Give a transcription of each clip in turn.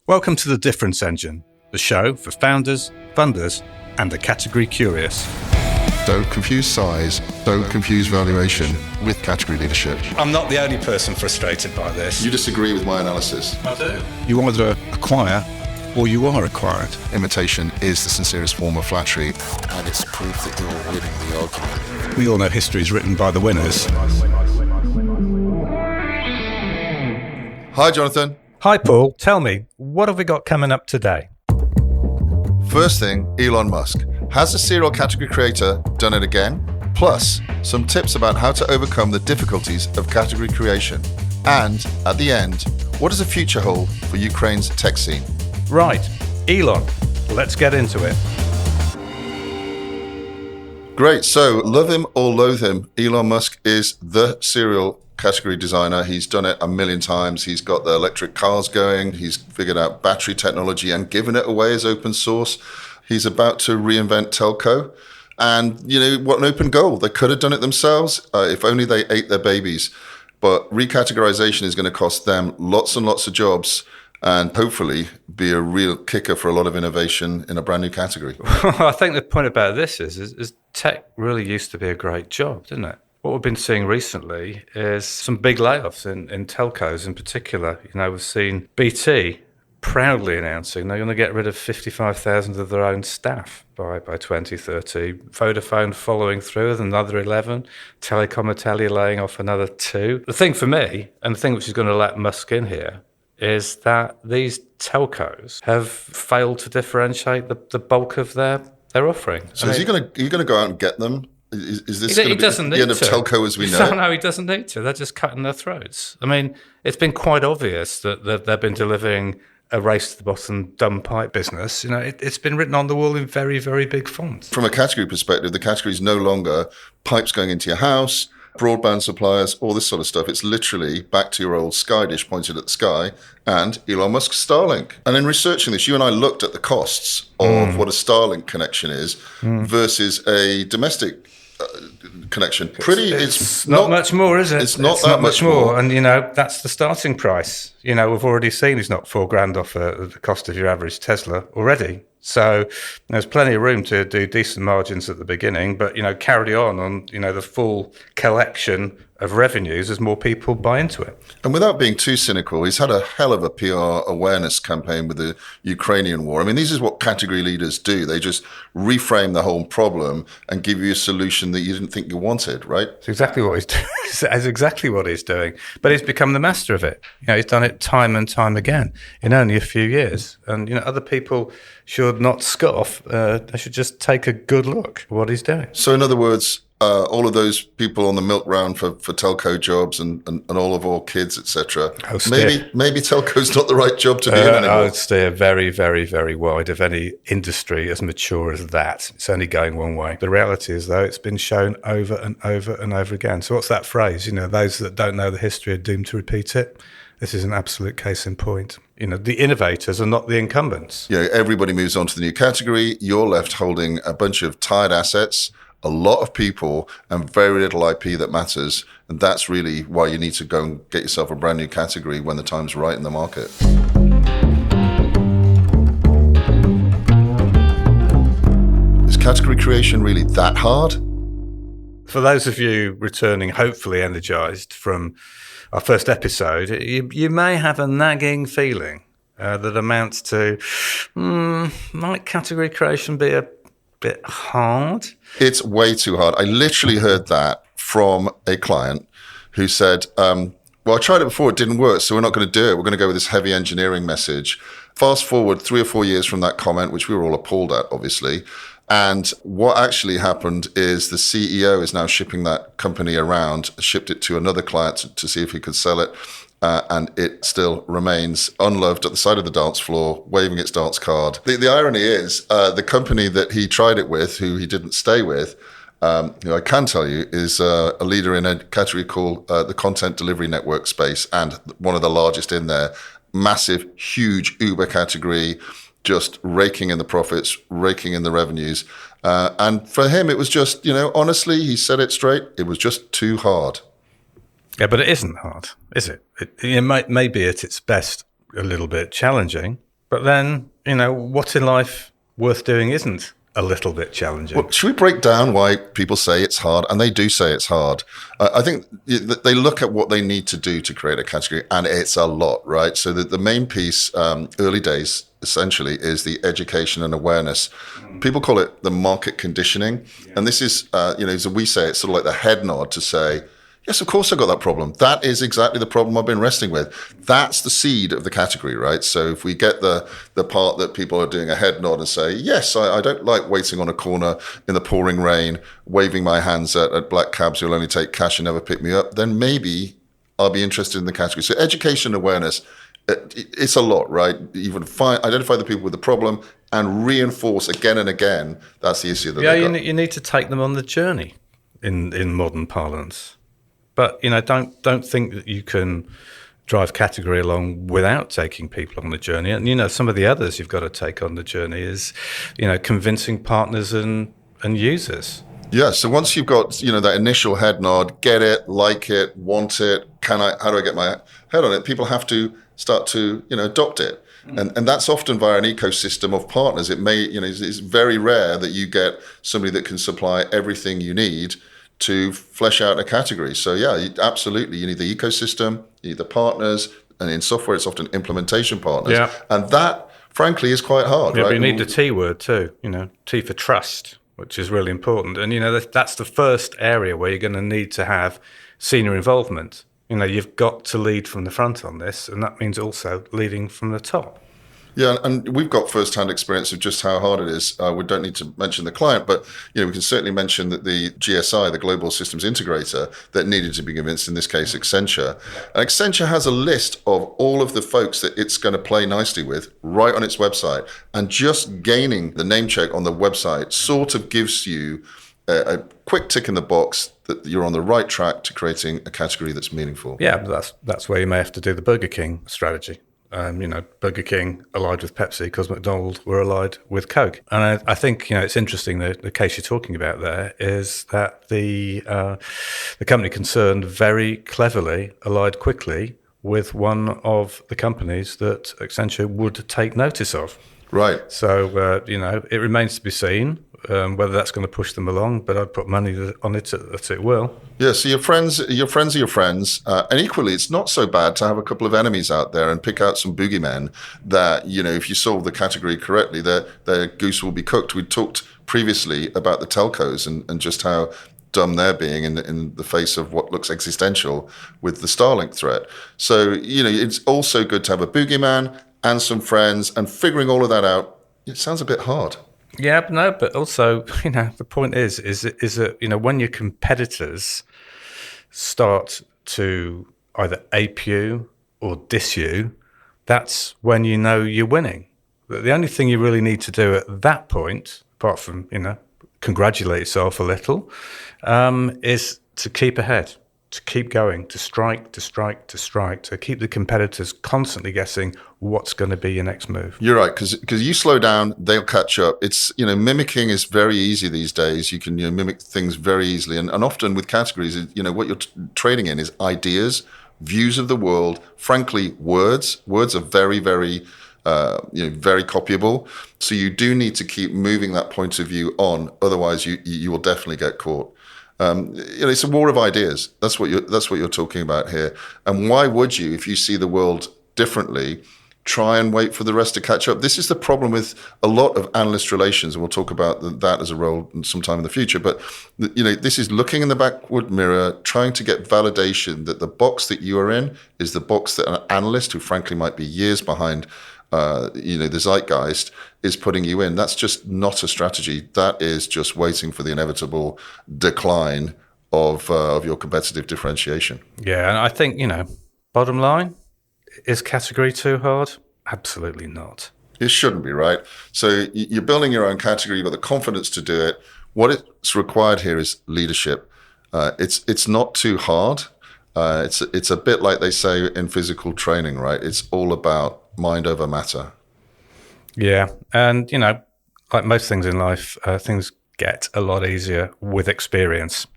Welcome to The Difference Engine, the show for founders, funders, and the category curious. Don't confuse size, don't confuse valuation with category leadership. I'm not the only person frustrated by this. You disagree with my analysis. I do. You either acquire or you are acquired. Imitation is the sincerest form of flattery. And it's proof that you're winning the argument. We all know history is written by the winners. Hi, Jonathan. Hi, Paul. Tell me, what have we got coming up today? First thing, Elon Musk. Has the serial category creator done it again? Plus, some tips about how to overcome the difficulties of category creation. And, at the end, what does the future hold for Ukraine's tech scene? Right, Elon, let's get into it. Great, so love him or loathe him, Elon Musk is the serial category designer. He's done it a million times. He's got the electric cars going. He's figured out battery technology and given it away as open source. He's about to reinvent telco. And, you know, what an open goal. They could have done it themselves if only they ate their babies. But recategorization is going to cost them lots and lots of jobs and hopefully be a real kicker for a lot of innovation in a brand new category. I think the point about this is tech really used to be a great job, didn't it? What we've been seeing recently is some big layoffs in telcos in particular. You know, we've seen BT proudly announcing they're going to get rid of 55,000 of their own staff by 2030. Vodafone following through with another 11. Telecom Italia laying off another 2. The thing for me, and the thing which is going to let Musk in here, is that these telcos have failed to differentiate the bulk of their offering. So are you going to go out and get them? Is this going to be the end of telco as we know? No, he doesn't need to. They're just cutting their throats. I mean, it's been quite obvious that they've been delivering a race to the bottom dumb pipe business. You know, it's been written on the wall in very, very big font. From a category perspective, the category is no longer pipes going into your house, broadband suppliers, all this sort of stuff. It's literally back to your old Sky dish pointed at the sky and Elon Musk's Starlink. And in researching this, you and I looked at the costs of what a Starlink connection is versus a domestic connection. It's not much more, is it? It's not that much more. And, you know, that's the starting price. You know, we've already seen he's not $4,000 off the cost of your average Tesla already. So there's plenty of room to do decent margins at the beginning, but, you know, carry on, you know, the full collection of revenues as more people buy into it. And without being too cynical, he's had a hell of a PR awareness campaign with the Ukrainian war. I mean, this is what category leaders do. They just reframe the whole problem and give you a solution that you didn't think you wanted, right? It's exactly what he's doing. That's exactly what he's doing. But he's become the master of it. You know, he's done it time and time again in only a few years. And, you know, other people should not scoff. They should just take a good look at what he's doing. So in other words, all of those people on the milk round for telco jobs and all of our kids, etc. Maybe telco's not the right job to be in anymore. I would steer very, very, very wide of any industry as mature as that. It's only going one way. The reality is, though, it's been shown over and over and over again. So what's that phrase? You know, those that don't know the history are doomed to repeat it. This is an absolute case in point. You know, the innovators are not the incumbents. Yeah, everybody moves on to the new category. You're left holding a bunch of tired assets, a lot of people, and very little IP that matters. And that's really why you need to go and get yourself a brand new category when the time's right in the market. Is category creation really that hard? For those of you returning, hopefully energized from our first episode, you may have a nagging feeling that amounts to, might category creation be a bit hard? It's way too hard. I literally heard that from a client who said, well, I tried it before, it didn't work, so we're not going to do it. We're going to go with this heavy engineering message. Fast forward 3 or 4 years from that comment, which we were all appalled at, obviously. And what actually happened is the CEO is now shipping that company around, shipped it to another client to see if he could sell it. And it still remains unloved at the side of the dance floor, waving its dance card. The irony is the company that he tried it with, who he didn't stay with, who I can tell you is a leader in a category called the content delivery network space, and one of the largest in there. Massive, huge Uber category, just raking in the profits, raking in the revenues. And for him, it was just, you know, honestly, he said it straight, it was just too hard. Yeah, but it isn't hard, is it? It may be at its best a little bit challenging, But then, what in life worth doing isn't a little bit challenging? Well, should we break down why people say it's hard? And they do say it's hard. I think they look at what they need to do to create a category, and it's a lot, right? So the main piece, early days, essentially, is the education and awareness. People call it the market conditioning. Yeah. And this is, as we say, it's sort of like the head nod to say, yes, of course I've got that problem. That is exactly the problem I've been wrestling with. That's the seed of the category, right? So if we get the part that people are doing a head nod and say, yes, I don't like waiting on a corner in the pouring rain, waving my hands at black cabs who'll only take cash and never pick me up, then maybe I'll be interested in the category. So education awareness, it's a lot, right? Even identify the people with the problem and reinforce again and again that's the issue that they've got. You need to take them on the journey in modern parlance. But, don't think that you can drive category along without taking people on the journey. And, some of the others you've got to take on the journey is, convincing partners and users. Yeah, so once you've got, that initial head nod, get it, like it, want it, how do I get my head on it? People have to start to, adopt it. And that's often via an ecosystem of partners. It may, it's very rare that you get somebody that can supply everything you need to flesh out a category. So yeah, absolutely. You need the ecosystem, you need the partners, and in software, it's often implementation partners. Yeah. And that, frankly, is quite hard. Yeah, right? But you need the T word too, T for trust, which is really important. And, that's the first area where you're going to need to have senior involvement. You've got to lead from the front on this, and that means also leading from the top. Yeah, and we've got first-hand experience of just how hard it is. We don't need to mention the client, but we can certainly mention that the GSI, the Global Systems Integrator, that needed to be convinced, in this case, Accenture. And Accenture has a list of all of the folks that it's going to play nicely with right on its website. And just gaining the name check on the website sort of gives you a quick tick in the box that you're on the right track to creating a category that's meaningful. Yeah, but that's where you may have to do the Burger King strategy. Burger King allied with Pepsi because McDonald's were allied with Coke. And I think, it's interesting that the case you're talking about there is that the company concerned very cleverly allied quickly with one of the companies that Accenture would take notice of. Right. So, it remains to be seen whether that's going to push them along, but I'd put money on it that it will. Yeah, so your friends are your friends. And equally, it's not so bad to have a couple of enemies out there and pick out some boogeymen that, if you solve the category correctly, their goose will be cooked. We talked previously about the telcos and just how dumb they're being in the face of what looks existential with the Starlink threat. So, it's also good to have a boogeyman and some friends, and figuring all of that out, it sounds a bit hard. Yeah, but also, the point is that, when your competitors start to either ape you or diss you, that's when you're winning. The only thing you really need to do at that point, apart from, congratulate yourself a little, is to keep ahead, to keep going, to strike, to keep the competitors constantly guessing what's going to be your next move. You're right, because you slow down, they'll catch up. It's, mimicking is very easy these days. You can mimic things very easily. And often with categories, what you're trading in is ideas, views of the world, frankly, words. Words are very, very, very copyable. So you do need to keep moving that point of view on. Otherwise, you will definitely get caught. It's a war of ideas. That's what you're talking about here. And why would you, if you see the world differently, try and wait for the rest to catch up? This is the problem with a lot of analyst relations, and we'll talk about that as a role sometime in the future. But this is looking in the backward mirror, trying to get validation that the box that you are in is the box that an analyst, who frankly might be years behind the zeitgeist, is putting you in. That's just not a strategy. That is just waiting for the inevitable decline of your competitive differentiation. Yeah, and I think, bottom line, is category too hard? Absolutely not. It shouldn't be, right? So you're building your own category, you've got the confidence to do it. What it's required here is leadership. It's not too hard. It's a bit like they say in physical training, right? It's all about mind over matter. Yeah, and like most things in life, things get a lot easier with experience.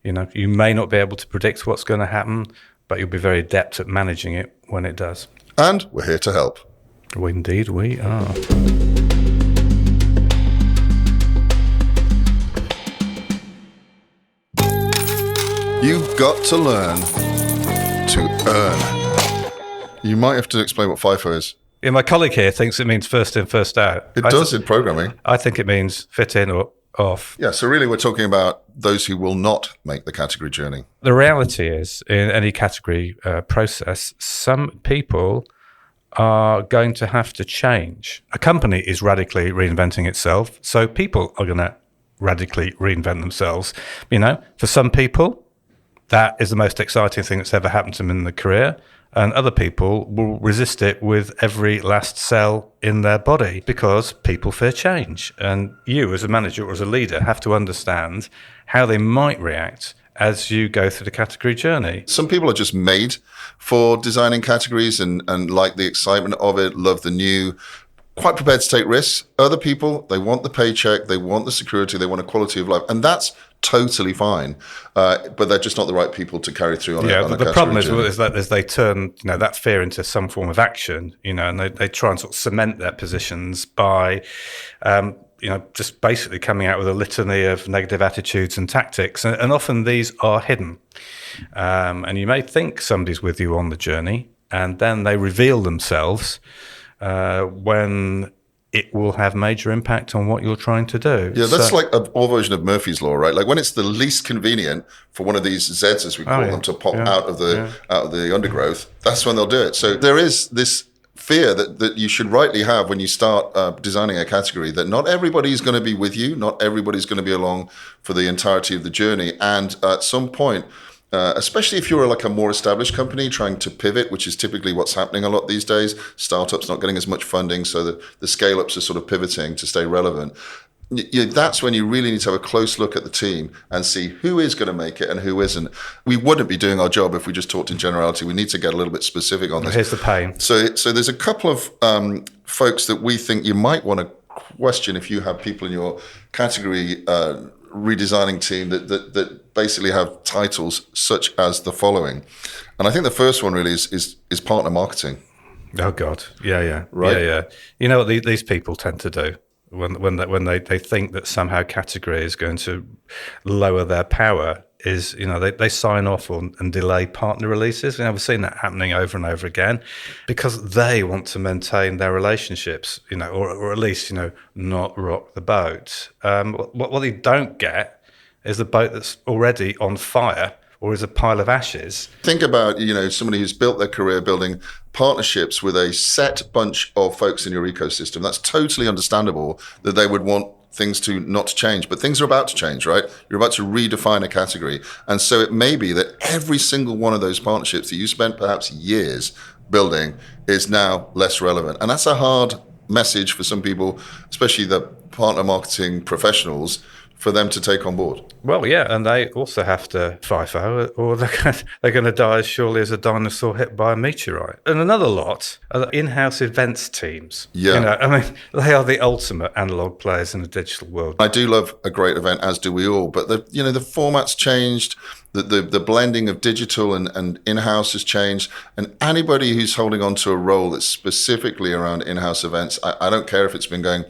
You may not be able to predict what's going to happen, but you'll be very adept at managing it when it does. And we're here to help. Indeed we are. You've got to learn to earn. You might have to explain what FIFO is. Yeah, my colleague here thinks it means first in, first out. It does in programming. I think it means fit in or off. Yeah, so really we're talking about those who will not make the category journey. The reality is, in any category process, some people are going to have to change. A company is radically reinventing itself, so people are going to radically reinvent themselves. You know, for some people, that is the most exciting thing that's ever happened to them in their career. And other people will resist it with every last cell in their body because people fear change. And you, as a manager or as a leader, have to understand how they might react as you go through the category journey. Some people are just made for designing categories and like the excitement of it, love the new, quite prepared to take risks. Other people, they want the paycheck, they want the security, they want a quality of life. And that's totally fine, but they're just not the right people to carry through on yeah, a the problem is that as they turn that fear into some form of action, and they try and sort of cement their positions by just basically coming out with a litany of negative attitudes and tactics, and often these are hidden, and you may think somebody's with you on the journey, and then they reveal themselves when it will have major impact on what you're trying to do. Yeah, that's like an old version of Murphy's Law, right? Like when it's the least convenient for one of these Zs, as we call them, to pop out of the undergrowth, that's when they'll do it. So there is this fear that you should rightly have when you start designing a category, that not everybody is going to be with you, not everybody's going to be along for the entirety of the journey. And at some point, especially if you're like a more established company trying to pivot, which is typically what's happening a lot these days, startups not getting as much funding, so the scale-ups are sort of pivoting to stay relevant. That's when you really need to have a close look at the team and see who is going to make it and who isn't. We wouldn't be doing our job if we just talked in generality. We need to get a little bit specific on this. Here's the pain. So there's a couple of folks that we think you might want to question if you have people in your category redesigning team that basically have titles such as the following. And I think the first one really is partner marketing. Oh God, yeah, right, yeah. You know what these people tend to do when they think that somehow category is going to lower their power is, they sign off on and delay partner releases. We've seen that happening over and over again because they want to maintain their relationships, or at least, not rock the boat. What they don't get is the boat that's already on fire or is a pile of ashes. Think about, somebody who's built their career building partnerships with a set bunch of folks in your ecosystem. That's totally understandable that they would want things to not change, but things are about to change, right? You're about to redefine a category. And so it may be that every single one of those partnerships that you spent perhaps years building is now less relevant. And that's a hard message for some people, especially the partner marketing professionals, for them to take on board. Well, yeah, and they also have to FIFO, or they're going to die as surely as a dinosaur hit by a meteorite. And another lot are the in-house events teams. Yeah. They are the ultimate analog players in the digital world. I do love a great event, as do we all, but the format's changed, the blending of digital and in-house has changed, and anybody who's holding on to a role that's specifically around in-house events, I don't care if it's been going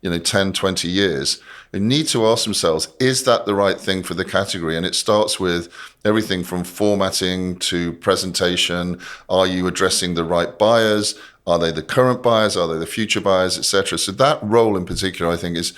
10, 20 years, they need to ask themselves, is that the right thing for the category? And it starts with everything from formatting to presentation. Are you addressing the right buyers? Are they the current buyers? Are they the future buyers, etc.? So that role in particular, I think, is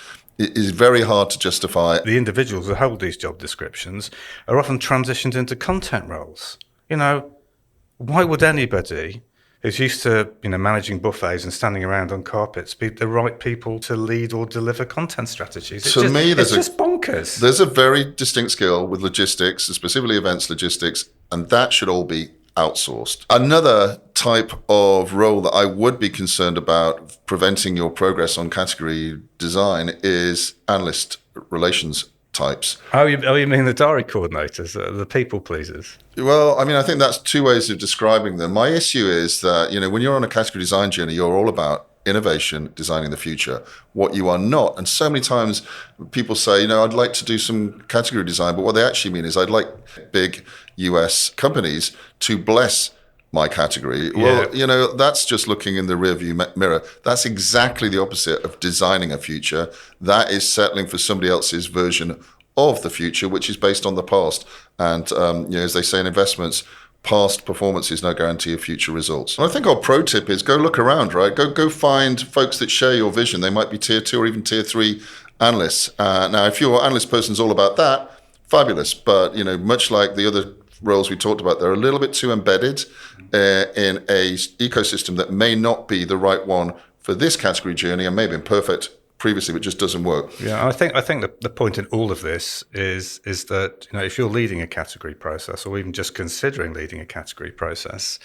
very hard to justify. The individuals who hold these job descriptions are often transitioned into content roles. Why would anybody who's used to managing buffets and standing around on carpets be the right people to lead or deliver content strategies? It's just bonkers. There's a very distinct skill with logistics, specifically events logistics, and that should all be outsourced. Another type of role that I would be concerned about preventing your progress on category design is analyst relations types. Oh, you mean the diary coordinators, the people pleasers? Well, I think that's two ways of describing them. My issue is that, when you're on a category design journey, you're all about innovation, designing the future. What you are not, and so many times people say, I'd like to do some category design, but what they actually mean is I'd like big US companies to bless my category. Yeah. Well, that's just looking in the rearview mirror. That's exactly the opposite of designing a future. That is settling for somebody else's version of the future, which is based on the past. And, as they say in investments, past performance is no guarantee of future results. And I think our pro tip is go look around, right? Go find folks that share your vision. They might be tier 2 or even tier 3 analysts. Now, if your analyst person's all about that, fabulous. But, much like the other roles we talked about, they're a little bit too embedded in a ecosystem that may not be the right one for this category journey and may have been perfect previously, but just doesn't work. Yeah, I think the point in all of this is that if you're leading a category process or even just considering leading a category process,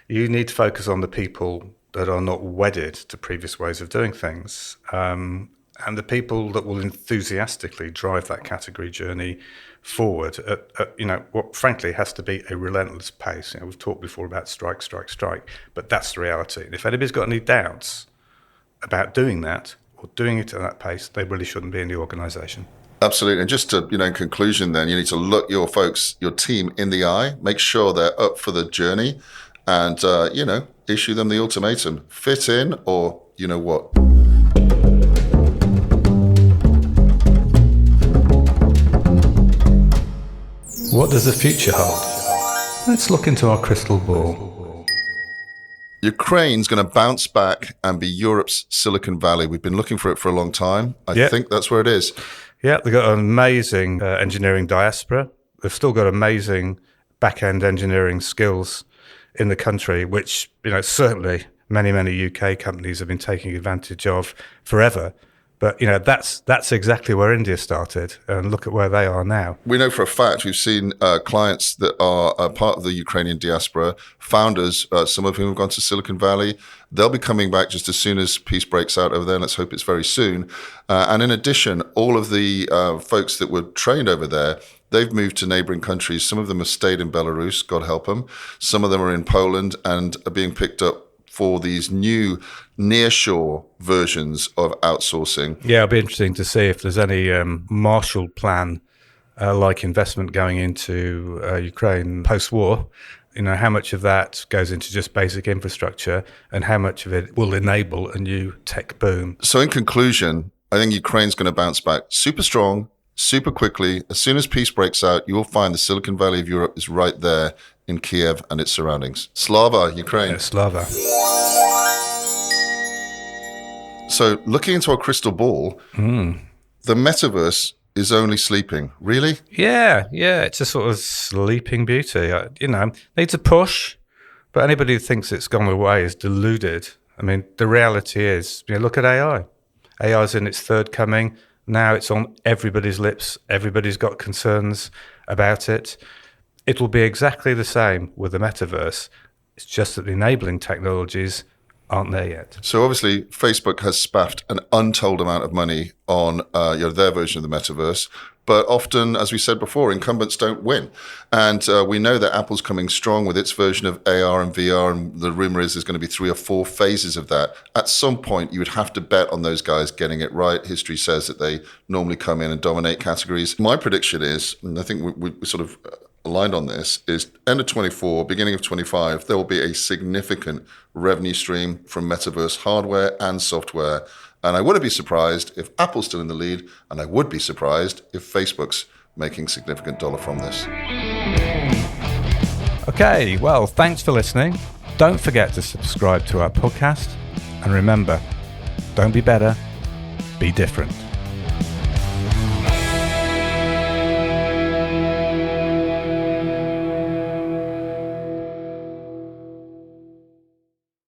you need to focus on the people that are not wedded to previous ways of doing things, and the people that will enthusiastically drive that category journey forward at what frankly has to be a relentless pace. We've talked before about strike, but that's the reality. And if anybody's got any doubts about doing that, or doing it at that pace, they really shouldn't be in the organisation. Absolutely. And just to, in conclusion then, you need to look your folks, your team in the eye, make sure they're up for the journey and, issue them the ultimatum. Fit in or you know what. What does the future hold? Let's look into our crystal ball. Ukraine's going to bounce back and be Europe's Silicon Valley. We've been looking for it for a long time. I think that's where it is. Yeah, they've got an amazing engineering diaspora. They've still got amazing back-end engineering skills in the country, which certainly many UK companies have been taking advantage of forever. But that's exactly where India started, and look at where they are now. We know for a fact, we've seen clients that are part of the Ukrainian diaspora, founders, some of whom have gone to Silicon Valley. They'll be coming back just as soon as peace breaks out over there. Let's hope it's very soon. And in addition, all of the folks that were trained over there, they've moved to neighboring countries. Some of them have stayed in Belarus, God help them. Some of them are in Poland and are being picked up for these new nearshore versions of outsourcing. Yeah, it'll be interesting to see if there's any Marshall Plan like investment going into Ukraine post-war. How much of that goes into just basic infrastructure and how much of it will enable a new tech boom. So in conclusion, I think Ukraine's going to bounce back super strong, super quickly. As soon as peace breaks out, you will find the Silicon Valley of Europe is right there in Kiev and its surroundings. Slava, Ukraine. Yeah, Slava. So looking into our crystal ball, the metaverse is only sleeping. Really? Yeah. It's a sort of sleeping beauty. Needs a push, but anybody who thinks it's gone away is deluded. I mean, the reality is, look at AI. AI is in its third coming. Now it's on everybody's lips. Everybody's got concerns about it. It will be exactly the same with the metaverse. It's just that the enabling technologies aren't there yet. So obviously, Facebook has spaffed an untold amount of money on their version of the metaverse. But often, as we said before, incumbents don't win. And we know that Apple's coming strong with its version of AR and VR. And the rumor is there's going to be 3 or 4 phases of that. At some point, you would have to bet on those guys getting it right. History says that they normally come in and dominate categories. My prediction is, and I think we sort of aligned on this, is end of 24, beginning of 25, there will be a significant revenue stream from metaverse hardware and software. And I wouldn't be surprised if Apple's still in the lead, and I would be surprised if Facebook's making significant dollar from this. Okay, well, thanks for listening. Don't forget to subscribe to our podcast. And remember, don't be better, be different.